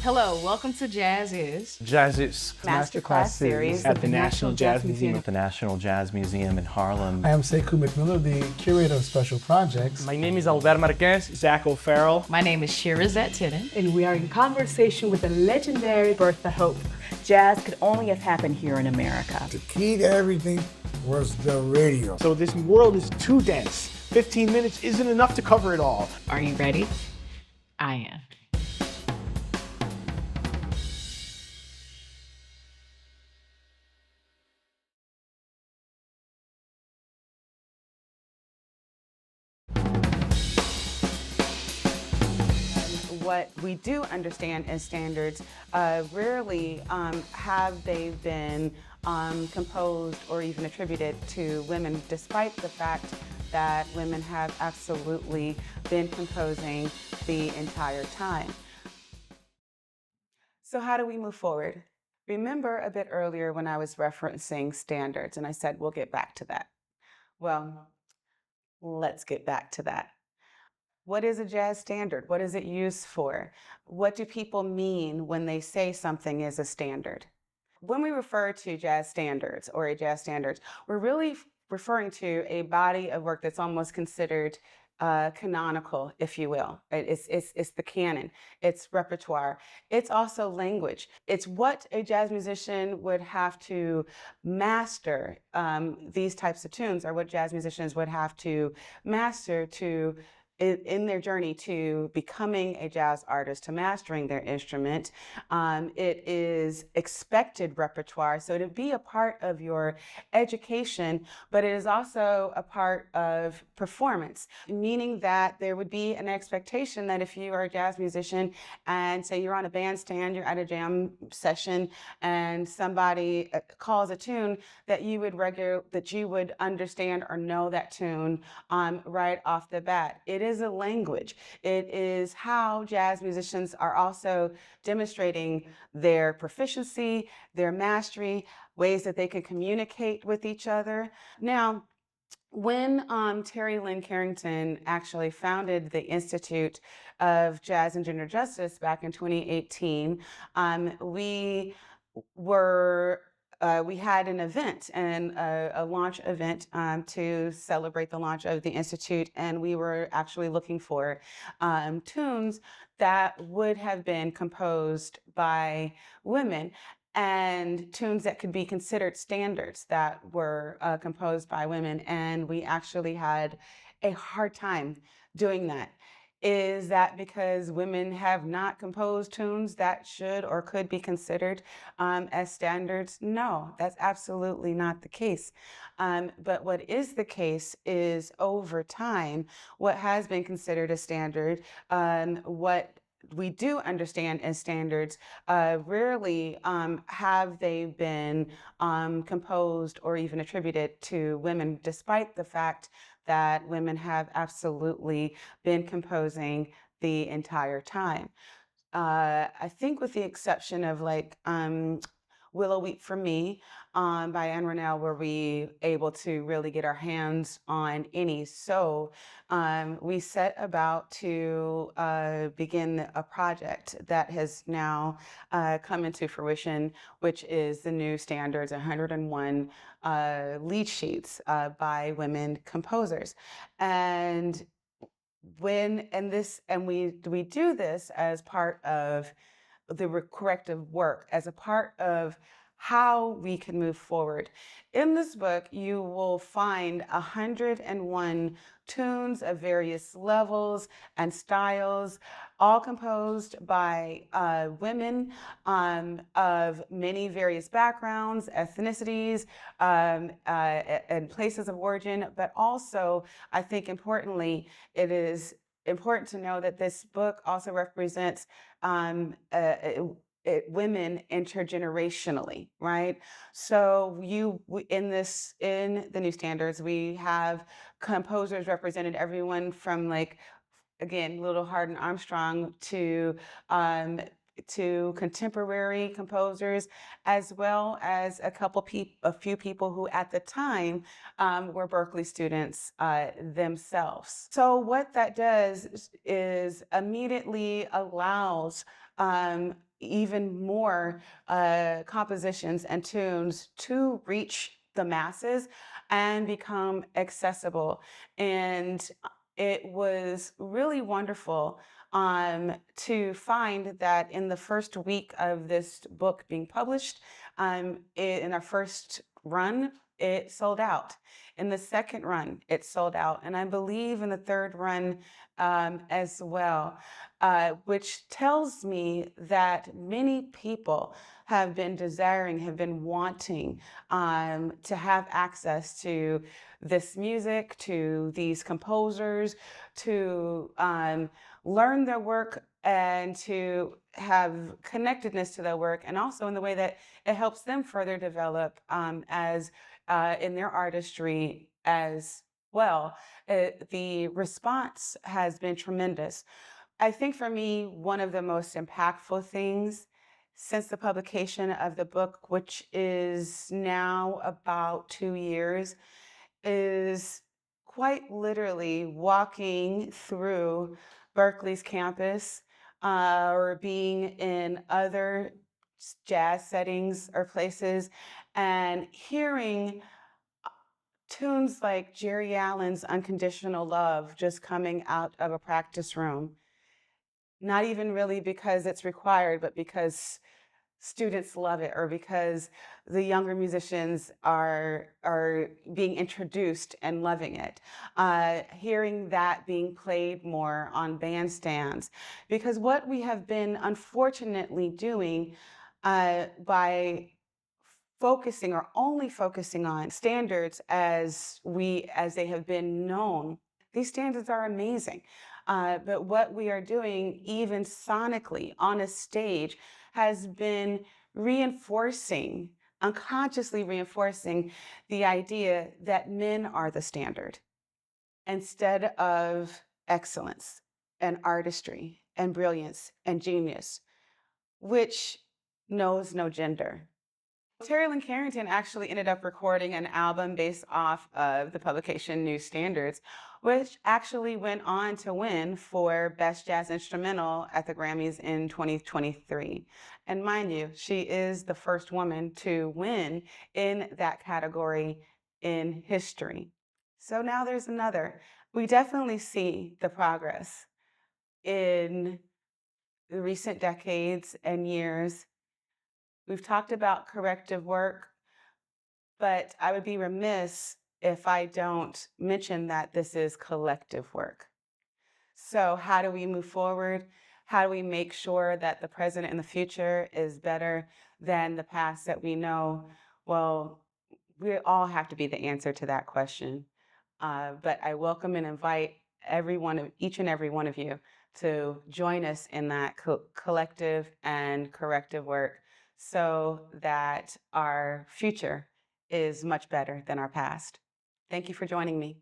Hello, welcome to Jazz Is Jazz's MasterClass series at the National Jazz Museum at the National Jazz Museum in Harlem. I am Sekou McMillan, the curator of special projects. My name is Albert Marquez, Zach O'Farrell. My name is Shirazette Titten. And we are in conversation with the legendary Bertha Hope. Jazz could only have happened here in America. The key to everything was the radio. So this world is too dense. 15 minutes isn't enough to cover it all. Are you ready? I am. What we do understand as standards, rarely have they been composed or even attributed to women, despite the fact that women have absolutely been composing the entire time. So how do we move forward? Remember a bit earlier when I was referencing standards and I said, we'll get back to that. Well, let's get back to that. What is a jazz standard? What is it used for? What do people mean when they say something is a standard? When we refer to jazz standards or a jazz standards, we're really referring to a body of work that's almost considered canonical, if you will. It's the canon, it's repertoire. It's also language. It's what a jazz musician would have to master. These types of tunes are what jazz musicians would have to master to in their journey to becoming a jazz artist, to mastering their instrument. It is expected repertoire, so to be a part of your education, but it is also a part of performance, meaning that there would be an expectation that if you are a jazz musician and say you're on a bandstand, you're at a jam session, and somebody calls a tune, that you would understand or know that tune right off the bat. It is a language. It is how jazz musicians are also demonstrating their proficiency, their mastery, ways that they can communicate with each other. Now, when Terry Lynn Carrington actually founded the Institute of Jazz and Gender Justice back in 2018, we had an event and a launch event to celebrate the launch of the Institute, and we were actually looking for tunes that would have been composed by women and tunes that could be considered standards that were composed by women, and we actually had a hard time doing that. Is that because women have not composed tunes that should or could be considered as standards? No, that's absolutely not the case. But what is the case is over time, what has been considered a standard, what we do understand as standards, rarely have they been composed or even attributed to women, despite the fact that women have absolutely been composing the entire time. I think with the exception of like Willow Weep for Me by Anne Ronell, were we able to really get our hands on any. So we set about to begin a project that has now come into fruition, which is the new standards, 101 lead sheets by women composers. And we do this as part of the corrective work, as a part of how we can move forward. In this book, you will find 101 tunes of various levels and styles, all composed by women of many various backgrounds, ethnicities, and places of origin. But also, I think importantly, it is important to know that this book also represents women intergenerationally, right? So in the new standards, we have composers represented, everyone from like, again, Little Hardin Armstrong to contemporary composers, as well as a few people who at the time were Berklee students themselves. So what that does is immediately allows even more compositions and tunes to reach the masses and become accessible. And it was really wonderful to find that in the first week of this book being published, in our first run, it sold out. In the second run, it sold out. And I believe in the third run as well, which tells me that many people have been desiring, have been wanting to have access to this music, to these composers, to learn their work and to have connectedness to their work, and also in the way that it helps them further develop as in their artistry as well. The response has been tremendous. I think for me, one of the most impactful things since the publication of the book, which is now about 2 years, is quite literally walking through Berkeley's campus or being in other jazz settings or places and hearing tunes like Jerry Allen's Unconditional Love just coming out of a practice room. Not even really because it's required, but because students love it, or because the younger musicians are being introduced and loving it. Hearing that being played more on bandstands, because what we have been unfortunately doing by focusing or only focusing on standards as they have been known. These standards are amazing. But what we are doing, even sonically on a stage, has been reinforcing, unconsciously reinforcing the idea that men are the standard instead of excellence and artistry and brilliance and genius, which knows no gender. Terry Lynn Carrington actually ended up recording an album based off of the publication New Standards, which actually went on to win for Best Jazz Instrumental at the Grammys in 2023. And mind you, she is the first woman to win in that category in history. So now there's another. We definitely see the progress in the recent decades and years. We've talked about corrective work, but I would be remiss if I don't mention that this is collective work. So how do we move forward? How do we make sure that the present and the future is better than the past that we know? Well, we all have to be the answer to that question. But I welcome and invite each and every one of you to join us in that collective and corrective work so that our future is much better than our past. Thank you for joining me.